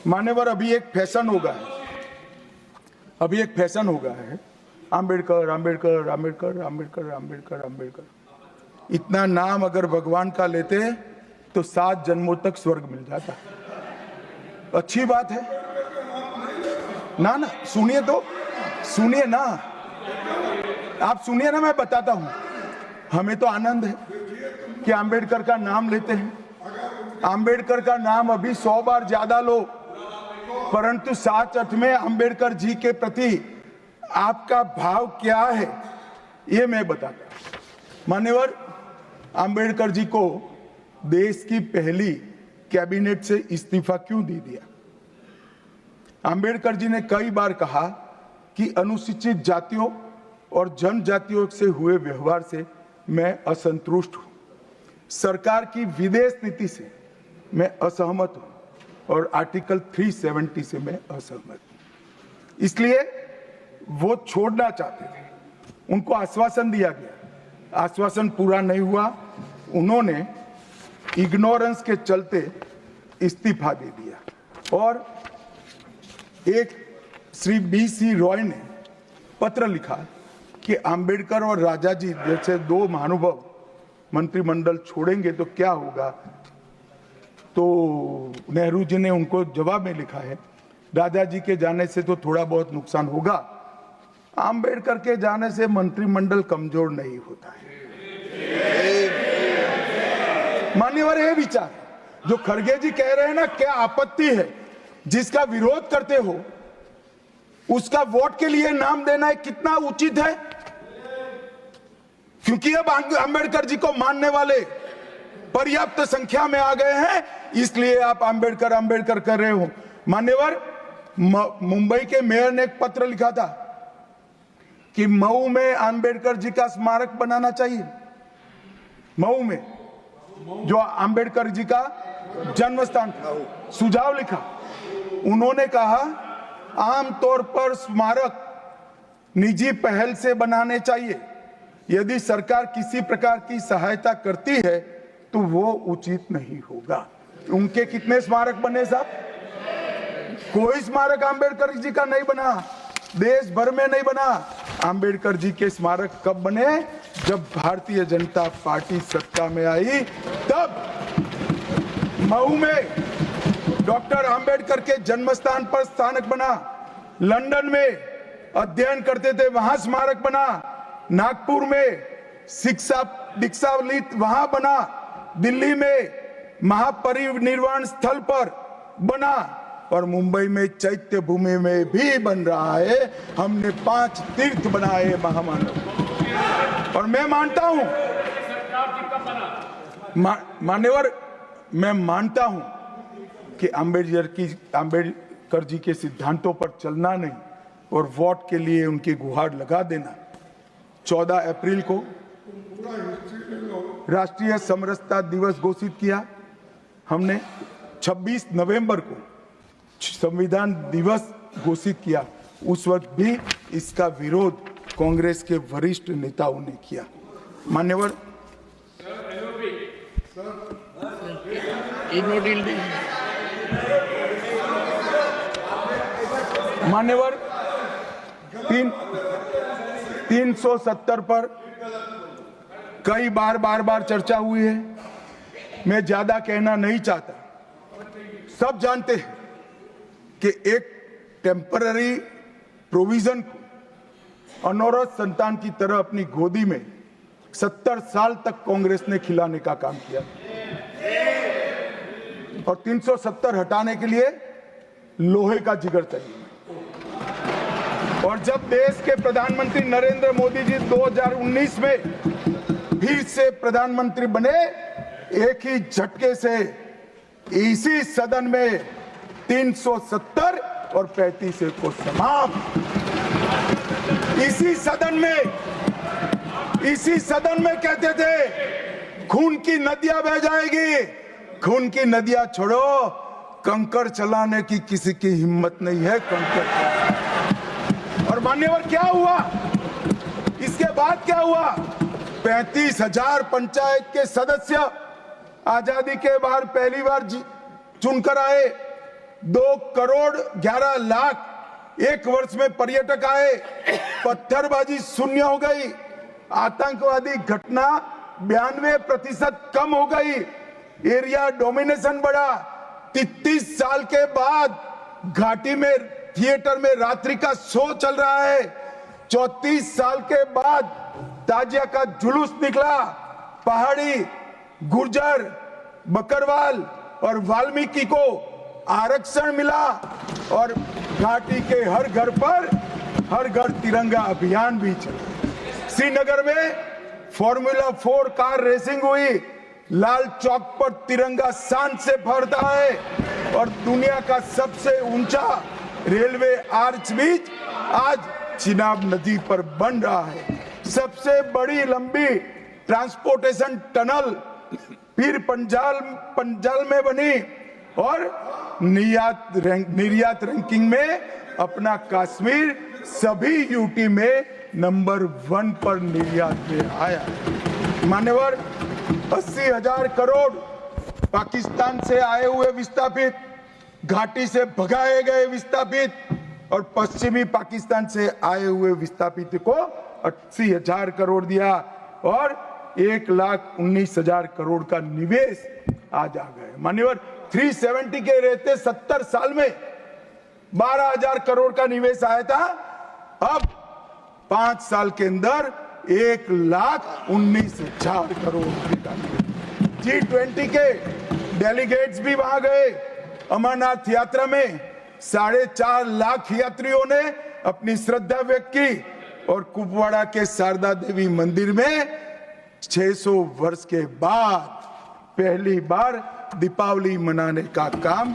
मान्यवर, अभी एक फैशन हो गया है, आम्बेडकर आम्बेडकर आम्बेडकर आम्बेडकर आम्बेडकर आम्बेडकर। इतना नाम अगर भगवान का लेते तो 7 जन्मों तक स्वर्ग मिल जाता। अच्छी बात है ना। सुनिए तो, सुनिए ना, आप सुनिए ना, मैं बताता हूं। हमें तो आनंद है कि आम्बेडकर का नाम लेते हैं। आम्बेडकर का नाम अभी 100 बार ज्यादा लो, परंतु साच अर्थ में आम्बेडकर जी के प्रति आपका भाव क्या है ये मैं बताता हूं। मान्यवर, आम्बेडकर जी को देश की पहली कैबिनेट से इस्तीफा क्यों दे दिया? आम्बेडकर जी ने कई बार कहा कि अनुसूचित जातियों और जनजातियों से हुए व्यवहार से मैं असंतुष्ट हूं, सरकार की विदेश नीति से मैं असहमत हूं और आर्टिकल 370 से मैं असहमत हूं। इसलिए वो छोड़ना चाहते थे। उनको आश्वासन दिया गया, आश्वासन पूरा नहीं हुआ। उन्होंने इग्नोरेंस के चलते इस्तीफा दे दिया। और एक श्री BC रॉय ने पत्र लिखा कि आम्बेडकर और राजा जी जैसे 2 महानुभाव मंत्रिमंडल छोड़ेंगे तो क्या होगा। तो नेहरू जी ने उनको जवाब में लिखा है, राजा जी के जाने से तो थोड़ा बहुत नुकसान होगा, आम्बेडकर के जाने से मंत्रिमंडल कमजोर नहीं होता है। मान्यवर, ये विचार जो खड़गे जी कह रहे हैं ना, क्या आपत्ति है? जिसका विरोध करते हो उसका वोट के लिए नाम देना कितना उचित है? क्योंकि अब आम्बेडकर जी को मानने वाले पर्याप्त संख्या में आ गए हैं, इसलिए आप आम्बेडकर आम्बेडकर कर रहे हो। मान्यवर, मुंबई के मेयर ने एक पत्र लिखा था कि मऊ में आम्बेडकर जी का स्मारक बनाना चाहिए। मऊ में जो आम्बेडकर जी का जन्म स्थान था, सुझाव लिखा। उन्होंने कहा आमतौर पर स्मारक निजी पहल से बनाने चाहिए। यदि सरकार किसी प्रकार की सहायता करती है तो वो उचित नहीं होगा। उनके कितने स्मारक बने साहब? कोई स्मारक आम्बेडकर जी का नहीं बना, देश भर में नहीं बना। आम्बेडकर जी के स्मारक कब बने? जब भारतीय जनता पार्टी सत्ता में आई, तब मऊ में डॉक्टर आम्बेडकर के जन्म स्थान पर स्मारक बना। लंदन में अध्ययन करते थे, वहां स्मारक बना। नागपुर में शिक्षा दीक्षावलित वहां बना। दिल्ली में महापरिनिर्वाण स्थल पर बना और मुंबई में चैत्य भूमि में भी बन रहा है। हमने 5 तीर्थ बनाए महामानव। और मैं मानता हूं मान्यवर, मैं मानता हूं कि आम्बेडकर जी के सिद्धांतों पर चलना नहीं और वोट के लिए उनकी गुहार लगा देना। 14 अप्रैल को राष्ट्रीय समरसता दिवस घोषित किया हमने। 26 नवंबर को संविधान दिवस घोषित किया। उस वक्त भी इसका विरोध कांग्रेस के वरिष्ठ नेताओं ने किया। मान्यवर, मान्यवर, 370 पर कई बार चर्चा हुई है। मैं ज्यादा कहना नहीं चाहता। सब जानते हैं कि एक टेम्पररी प्रोविजन को अनौरत संतान की तरह अपनी गोदी में 70 साल तक कांग्रेस ने खिलाने का काम किया और 370 हटाने के लिए लोहे का जिगर चाहिए। और जब देश के प्रधानमंत्री नरेंद्र मोदी जी 2019 में फिर से प्रधानमंत्री बने, एक ही झटके से इसी सदन में 370 और 35 को समाप्त। इसी सदन में कहते थे खून की नदियां बह जाएगी। खून की नदियां छोड़ो, कंकड़ चलाने की किसी की हिम्मत नहीं है। कंकड़। और मान्यवर, क्या हुआ? इसके बाद क्या हुआ? 35,000 पंचायत के सदस्य आजादी के बाद पहली बार चुनकर आए। 2,11,00,000 एक वर्ष में पर्यटक आए, पत्थरबाजी शून्य हो गई, आतंकवादी घटना 92% कम हो गई, एरिया डोमिनेशन बढ़ा। 33 साल के बाद घाटी में थिएटर में रात्रि का शो चल रहा है। 34 साल के बाद ताजिया का जुलूस निकला। पहाड़ी, गुर्जर, बकरवाल और वाल्मीकि को आरक्षण मिला और घाटी के हर घर पर हर घर तिरंगा अभियान भी चला। श्रीनगर में फॉर्मूला 4 कार रेसिंग हुई। लाल चौक पर तिरंगा शान से फहरता है और दुनिया का सबसे ऊंचा रेलवे आर्च ब्रिज आज चिनाब नदी पर बन रहा है। सबसे बड़ी लंबी ट्रांसपोर्टेशन टनल फिर पंजाल में बनी और निर्यात रैंकिंग में अपना कश्मीर सभी यूटी में नंबर 1 पर निर्यात में आया। मान्यवर, 80,000 करोड़ पाकिस्तान से आए हुए विस्थापित, घाटी से भगाए गए विस्थापित और पश्चिमी पाकिस्तान से आए हुए विस्थापित को 80,000 करोड़ दिया और 1,19,000 करोड़ का निवेश आज आ गए। मान्यवर, 370 के रहते 70 साल में 12,000 करोड़ का निवेश आया था, अब 5 साल के अंदर 1,19,000 करोड़ का। G20 के डेलीगेट्स भी वहां गए। अमरनाथ यात्रा में 4.5 लाख यात्रियों ने अपनी श्रद्धा व्यक्त की और कुपवाड़ा के शारदा देवी मंदिर में 600 वर्ष के बाद पहली बार दीपावली मनाने का काम